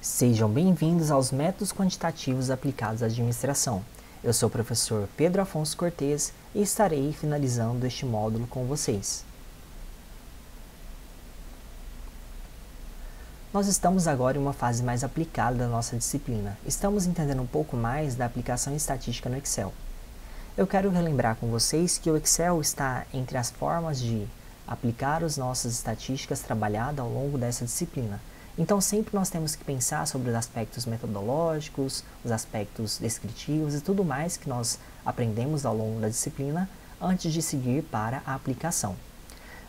Sejam bem-vindos aos métodos quantitativos aplicados à administração. Eu sou o professor Pedro Afonso Cortes e estarei finalizando este módulo com vocês. Nós estamos agora em uma fase mais aplicada da nossa disciplina. Estamos entendendo um pouco mais da aplicação estatística no Excel. Eu quero relembrar com vocês que o Excel está entre as formas de aplicar as nossas estatísticas trabalhadas ao longo dessa disciplina. Então, sempre nós temos que pensar sobre os aspectos metodológicos, os aspectos descritivos e tudo mais que nós aprendemos ao longo da disciplina antes de seguir para a aplicação.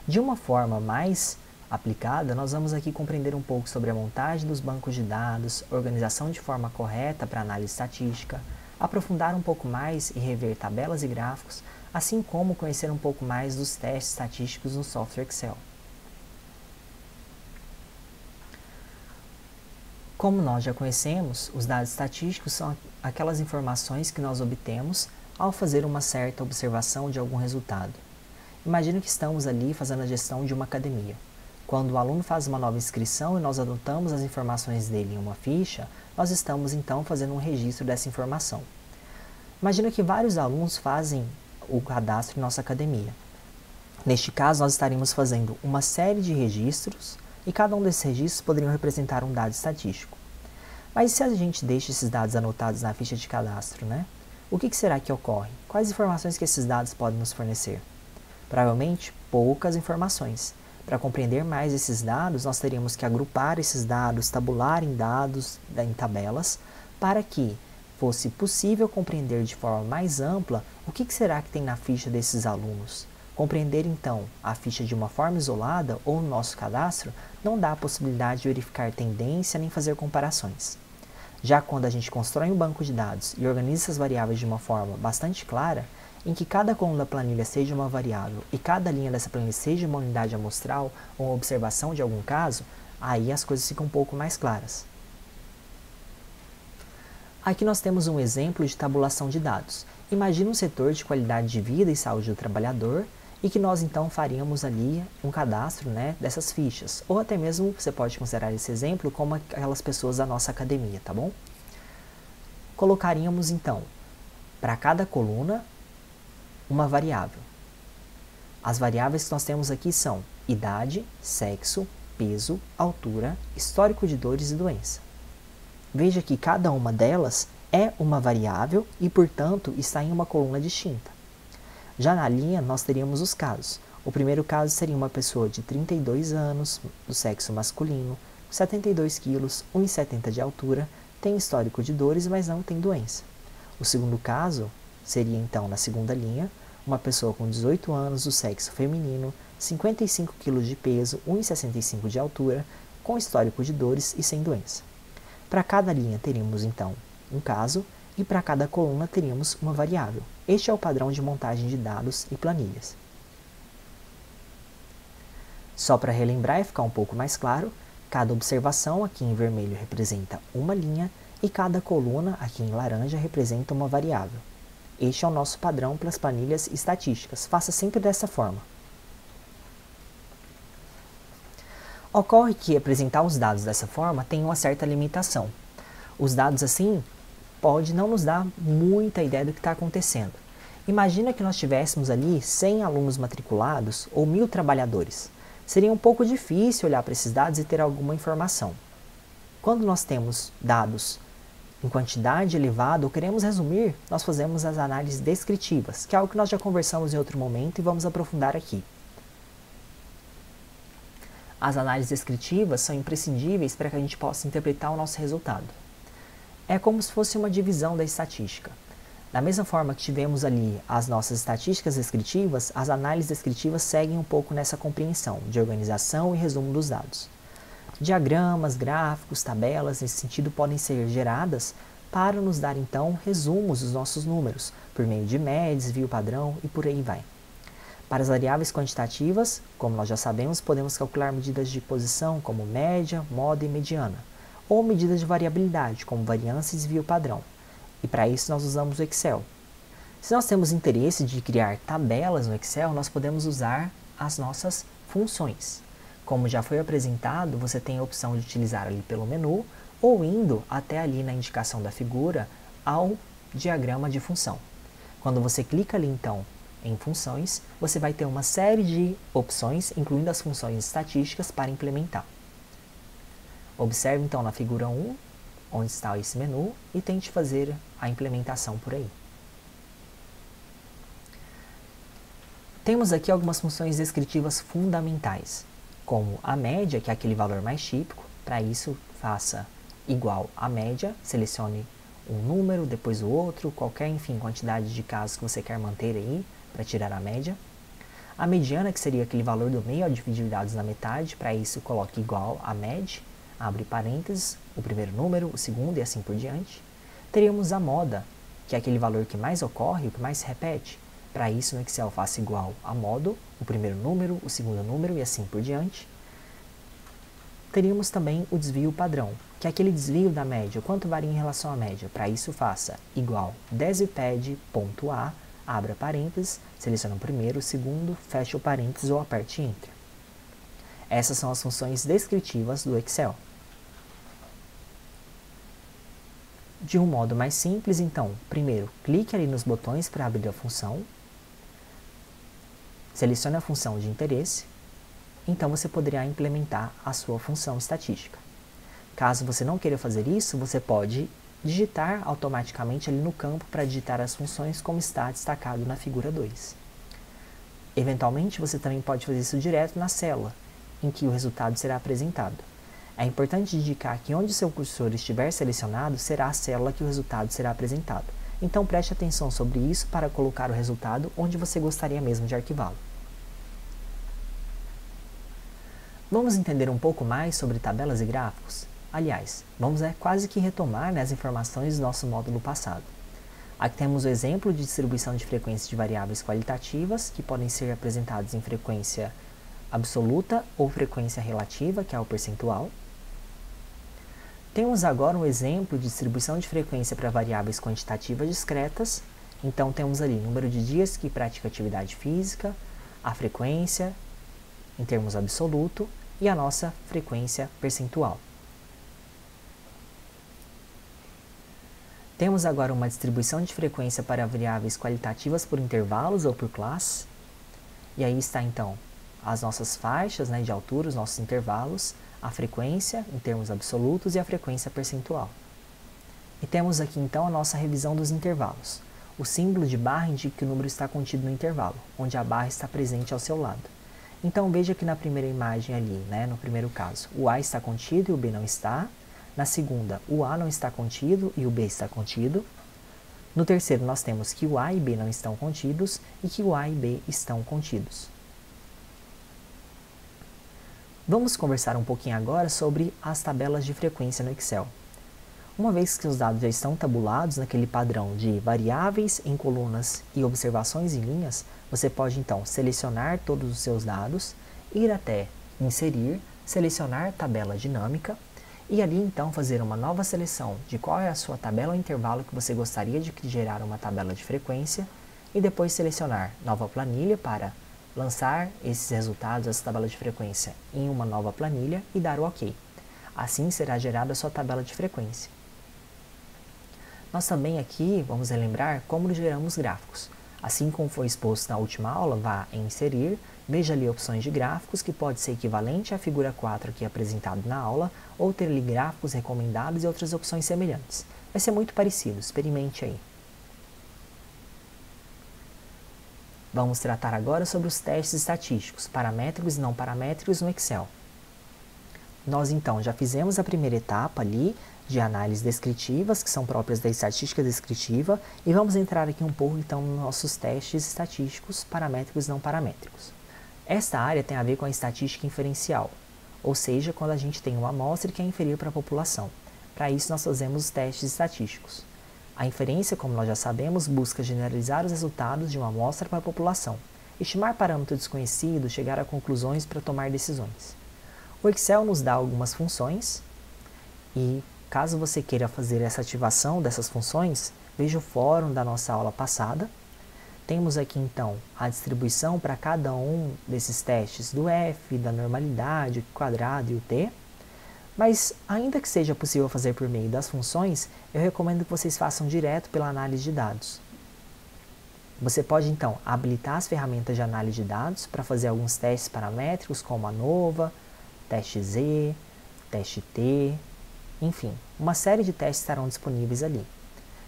De uma forma mais aplicada, nós vamos aqui compreender um pouco sobre a montagem dos bancos de dados, organização de forma correta para análise estatística, aprofundar um pouco mais e rever tabelas e gráficos, assim como conhecer um pouco mais dos testes estatísticos no software Excel. Como nós já conhecemos, os dados estatísticos são aquelas informações que nós obtemos ao fazer uma certa observação de algum resultado. Imagine que estamos ali fazendo a gestão de uma academia. Quando o aluno faz uma nova inscrição e nós anotamos as informações dele em uma ficha, nós estamos então fazendo um registro dessa informação. Imagina que vários alunos fazem o cadastro em nossa academia. Neste caso, nós estaríamos fazendo uma série de registros e cada um desses registros poderiam representar um dado estatístico. Mas se a gente deixa esses dados anotados na ficha de cadastro, né? O que será que ocorre? Quais informações que esses dados podem nos fornecer? Provavelmente, poucas informações. Para compreender mais esses dados, nós teríamos que agrupar esses dados, tabular em dados, em tabelas, para que fosse possível compreender de forma mais ampla o que será que tem na ficha desses alunos. Compreender, então, a ficha de uma forma isolada ou no nosso cadastro não dá a possibilidade de verificar tendência nem fazer comparações. Já quando a gente constrói um banco de dados e organiza essas variáveis de uma forma bastante clara, em que cada coluna da planilha seja uma variável e cada linha dessa planilha seja uma unidade amostral ou uma observação de algum caso, aí as coisas ficam um pouco mais claras. Aqui nós temos um exemplo de tabulação de dados. Imagina um setor de qualidade de vida e saúde do trabalhador e que nós então faríamos ali um cadastro, né, dessas fichas. Ou até mesmo você pode considerar esse exemplo como aquelas pessoas da nossa academia, tá bom? Colocaríamos então, para cada coluna, uma variável. As variáveis que nós temos aqui são idade, sexo, peso, altura, histórico de dores e doença. Veja que cada uma delas é uma variável e, portanto, está em uma coluna distinta. Já na linha, nós teríamos os casos. O primeiro caso seria uma pessoa de 32 anos, do sexo masculino, 72 quilos, 1,70 de altura, tem histórico de dores, mas não tem doença. O segundo caso seria, então, na segunda linha, uma pessoa com 18 anos, do sexo feminino, 55 quilos de peso, 1,65 de altura, com histórico de dores e sem doença. Para cada linha teríamos, então, um caso, e para cada coluna teríamos uma variável. Este é o padrão de montagem de dados e planilhas. Só para relembrar e ficar um pouco mais claro, cada observação aqui em vermelho representa uma linha e cada coluna aqui em laranja representa uma variável. Este é o nosso padrão para as planilhas estatísticas. Faça sempre dessa forma. Ocorre que apresentar os dados dessa forma tem uma certa limitação. Os dados assim pode não nos dar muita ideia do que está acontecendo. Imagina que nós tivéssemos ali 100 alunos matriculados ou 1.000 trabalhadores. Seria um pouco difícil olhar para esses dados e ter alguma informação. Quando nós temos dados em quantidade elevada ou queremos resumir, nós fazemos as análises descritivas, que é algo que nós já conversamos em outro momento e vamos aprofundar aqui. As análises descritivas são imprescindíveis para que a gente possa interpretar o nosso resultado. É como se fosse uma divisão da estatística. Da mesma forma que tivemos ali as nossas estatísticas descritivas, as análises descritivas seguem um pouco nessa compreensão de organização e resumo dos dados. Diagramas, gráficos, tabelas, nesse sentido, podem ser geradas para nos dar, então, resumos dos nossos números, por meio de médias, desvio padrão e por aí vai. Para as variáveis quantitativas, como nós já sabemos, podemos calcular medidas de posição como média, moda e mediana, ou medidas de variabilidade, como variância e desvio padrão. E para isso nós usamos o Excel. Se nós temos interesse de criar tabelas no Excel, nós podemos usar as nossas funções. Como já foi apresentado, você tem a opção de utilizar ali pelo menu ou indo até ali na indicação da figura ao diagrama de função. Quando você clica ali então em funções, você vai ter uma série de opções, incluindo as funções estatísticas para implementar. Observe então na figura 1, onde está esse menu, e tente fazer a implementação por aí. Temos aqui algumas funções descritivas fundamentais, como a média, que é aquele valor mais típico. Para isso, faça igual a média, selecione um número, depois o outro, qualquer, enfim, quantidade de casos que você quer manter aí, para tirar a média. A mediana, que seria aquele valor do meio ao dividir dados na metade, para isso coloque igual a média, abre parênteses, o primeiro número, o segundo e assim por diante. Teríamos a moda, que é aquele valor que mais ocorre, o que mais se repete. Para isso no Excel faça igual a modo, o primeiro número, o segundo número e assim por diante. Teríamos também o desvio padrão, que é aquele desvio da média, quanto varia em relação à média. Para isso faça igual desiped.a, abra parênteses, selecione o primeiro, o segundo, feche o parênteses ou aperte Enter. Essas são as funções descritivas do Excel. De um modo mais simples, então, primeiro, clique ali nos botões para abrir a função, selecione a função de interesse, então você poderá implementar a sua função estatística. Caso você não queira fazer isso, você pode digitar automaticamente ali no campo para digitar as funções como está destacado na figura 2. Eventualmente, você também pode fazer isso direto na célula, em que o resultado será apresentado. É importante indicar que onde seu cursor estiver selecionado, será a célula que o resultado será apresentado. Então preste atenção sobre isso para colocar o resultado onde você gostaria mesmo de arquivá-lo. Vamos entender um pouco mais sobre tabelas e gráficos? Aliás, vamos quase que retomar as informações do nosso módulo passado. Aqui temos o exemplo de distribuição de frequência de variáveis qualitativas, que podem ser apresentadas em frequência absoluta ou frequência relativa, que é o percentual. Temos agora um exemplo de distribuição de frequência para variáveis quantitativas discretas. Então temos ali o número de dias que pratica atividade física, a frequência em termos absoluto e a nossa frequência percentual. Temos agora uma distribuição de frequência para variáveis qualitativas por intervalos ou por classe. E aí está então as nossas faixas de altura, os nossos intervalos, a frequência em termos absolutos e a frequência percentual. E temos aqui então a nossa revisão dos intervalos. O símbolo de barra indica que o número está contido no intervalo, onde a barra está presente ao seu lado. Então veja que na primeira imagem ali, no primeiro caso, o A está contido e o B não está. Na segunda, o A não está contido e o B está contido. No terceiro, nós temos que o A e B não estão contidos e que o A e B estão contidos. Vamos conversar um pouquinho agora sobre as tabelas de frequência no Excel. Uma vez que os dados já estão tabulados naquele padrão de variáveis em colunas e observações em linhas, você pode então selecionar todos os seus dados, ir até Inserir, selecionar Tabela Dinâmica e ali então fazer uma nova seleção de qual é a sua tabela ou intervalo que você gostaria de gerar uma tabela de frequência e depois selecionar Nova Planilha para lançar esses resultados, essa tabela de frequência, em uma nova planilha e dar o OK. Assim será gerada a sua tabela de frequência. Nós também aqui vamos relembrar como geramos gráficos. Assim como foi exposto na última aula, vá em Inserir, veja ali opções de gráficos, que pode ser equivalente à figura 4 aqui apresentado na aula, ou ter ali gráficos recomendados e outras opções semelhantes. Vai ser muito parecido, experimente aí. Vamos tratar agora sobre os testes estatísticos, paramétricos e não paramétricos no Excel. Nós então já fizemos a primeira etapa ali de análise descritivas, que são próprias da estatística descritiva, e vamos entrar aqui um pouco então nos nossos testes estatísticos, paramétricos e não paramétricos. Esta área tem a ver com a estatística inferencial, ou seja, quando a gente tem uma amostra que é inferir para a população. Para isso nós fazemos os testes estatísticos. A inferência, como nós já sabemos, busca generalizar os resultados de uma amostra para a população, estimar parâmetros desconhecidos, chegar a conclusões para tomar decisões. O Excel nos dá algumas funções e, caso você queira fazer essa ativação dessas funções, veja o fórum da nossa aula passada. Temos aqui então a distribuição para cada um desses testes do F, da normalidade, o quadrado e o T. Mas, ainda que seja possível fazer por meio das funções, eu recomendo que vocês façam direto pela análise de dados. Você pode, então, habilitar as ferramentas de análise de dados para fazer alguns testes paramétricos, como ANOVA, teste Z, teste T, enfim, uma série de testes estarão disponíveis ali.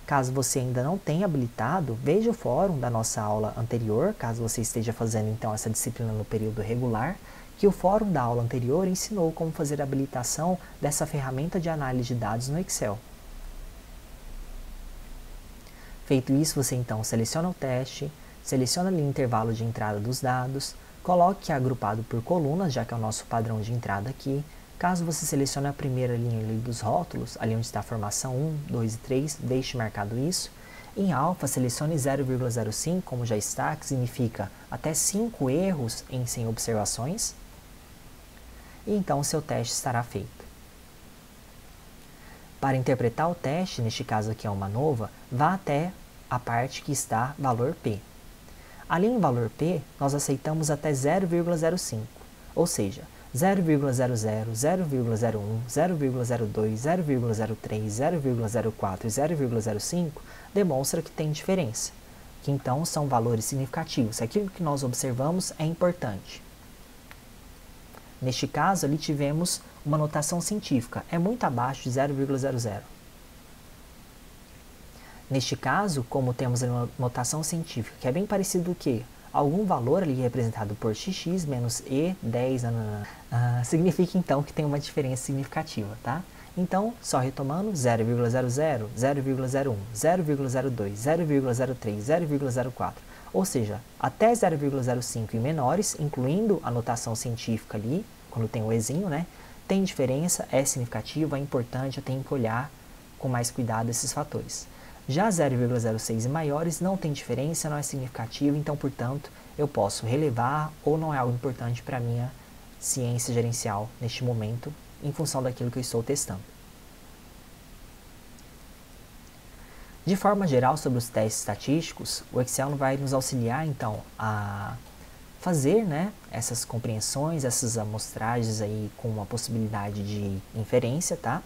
Caso você ainda não tenha habilitado, veja o fórum da nossa aula anterior, caso você esteja fazendo então essa disciplina no período regular, que o fórum da aula anterior ensinou como fazer a habilitação dessa ferramenta de análise de dados no Excel. Feito isso, você então seleciona o teste, seleciona ali o intervalo de entrada dos dados, coloque agrupado por colunas, já que é o nosso padrão de entrada aqui. Caso você selecione a primeira linha ali dos rótulos, ali onde está a formação 1, 2 e 3, deixe marcado isso. Em alfa, selecione 0,05, como já está, que significa até 5 erros em 100 observações. E então o seu teste estará feito. Para interpretar o teste, neste caso aqui é uma ANOVA, vá até a parte que está valor P. Ali em valor P, nós aceitamos até 0,05, ou seja, 0,00, 0,01, 0,02, 0,03, 0,04 e 0,05 demonstra que tem diferença, que então são valores significativos. Aquilo que nós observamos é importante. Neste caso, ali tivemos uma notação científica, é muito abaixo de 0,00. Neste caso, como temos uma notação científica, que é bem parecido com que algum valor ali representado por xx menos e, 10, significa então que tem uma diferença significativa, tá? Então, só retomando, 0,00, 0,01, 0,02, 0,03, 0,04, ou seja, até 0,05 e menores, incluindo a notação científica ali, quando tem o ezinho, né? Tem diferença, é significativo, é importante, eu tenho que olhar com mais cuidado esses fatores. Já 0,06 e maiores não tem diferença, não é significativo, então, portanto, eu posso relevar ou não é algo importante para a minha ciência gerencial neste momento, em função daquilo que eu estou testando. De forma geral, sobre os testes estatísticos, o Excel vai nos auxiliar, então, a fazer, né, essas compreensões, essas amostragens aí com uma possibilidade de inferência, tá?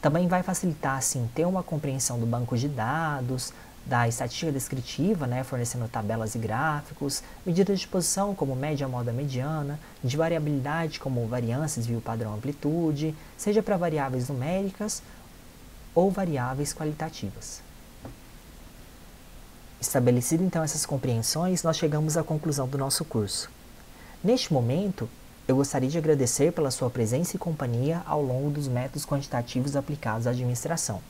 Também vai facilitar, assim, ter uma compreensão do banco de dados, da estatística descritiva, né, fornecendo tabelas e gráficos, medidas de posição como média, moda, mediana, de variabilidade como variância, desvio, padrão, amplitude, seja para variáveis numéricas ou variáveis qualitativas. Estabelecido então essas compreensões, nós chegamos à conclusão do nosso curso. Neste momento, eu gostaria de agradecer pela sua presença e companhia ao longo dos métodos quantitativos aplicados à administração.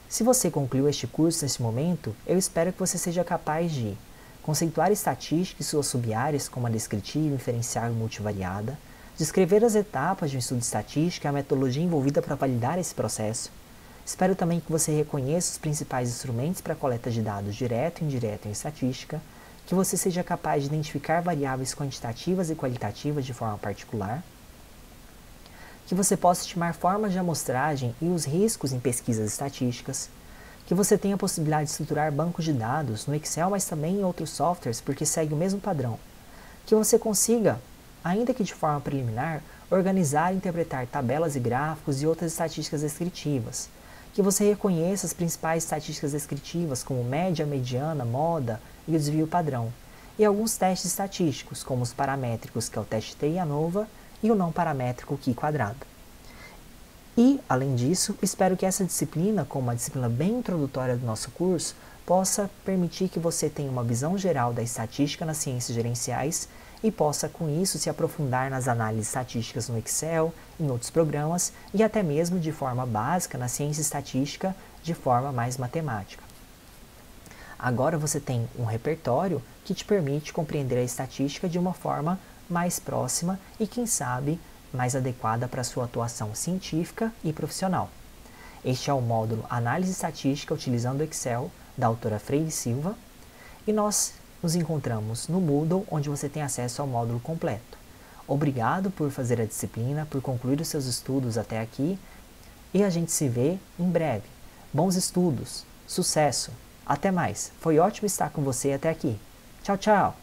Se você concluiu este curso nesse momento, eu espero que você seja capaz de conceituar estatística e suas sub-áreas como a descritiva, inferencial e multivariada, descrever as etapas de um estudo estatístico e a metodologia envolvida para validar esse processo. Espero também que você reconheça os principais instrumentos para a coleta de dados direto e indireto em estatística, que você seja capaz de identificar variáveis quantitativas e qualitativas de forma particular, que você possa estimar formas de amostragem e os riscos em pesquisas estatísticas, que você tenha a possibilidade de estruturar bancos de dados no Excel, mas também em outros softwares, porque segue o mesmo padrão, que você consiga, ainda que de forma preliminar, organizar e interpretar tabelas e gráficos e outras estatísticas descritivas, que você reconheça as principais estatísticas descritivas como média, mediana, moda e o desvio padrão, e alguns testes estatísticos, como os paramétricos, que é o teste T e ANOVA, e o não paramétrico Qi quadrado. E, além disso, espero que essa disciplina, como uma disciplina bem introdutória do nosso curso, possa permitir que você tenha uma visão geral da estatística nas ciências gerenciais e possa, com isso, se aprofundar nas análises estatísticas no Excel, em outros programas e até mesmo de forma básica na ciência estatística de forma mais matemática. Agora você tem um repertório que te permite compreender a estatística de uma forma mais próxima e, quem sabe, mais adequada para a sua atuação científica e profissional. Este é o módulo Análise Estatística utilizando o Excel, da autora Freire Silva, e nós nos encontramos no Moodle, onde você tem acesso ao módulo completo. Obrigado por fazer a disciplina, por concluir os seus estudos até aqui, e a gente se vê em breve. Bons estudos, sucesso, até mais. Foi ótimo estar com você até aqui. Tchau, tchau!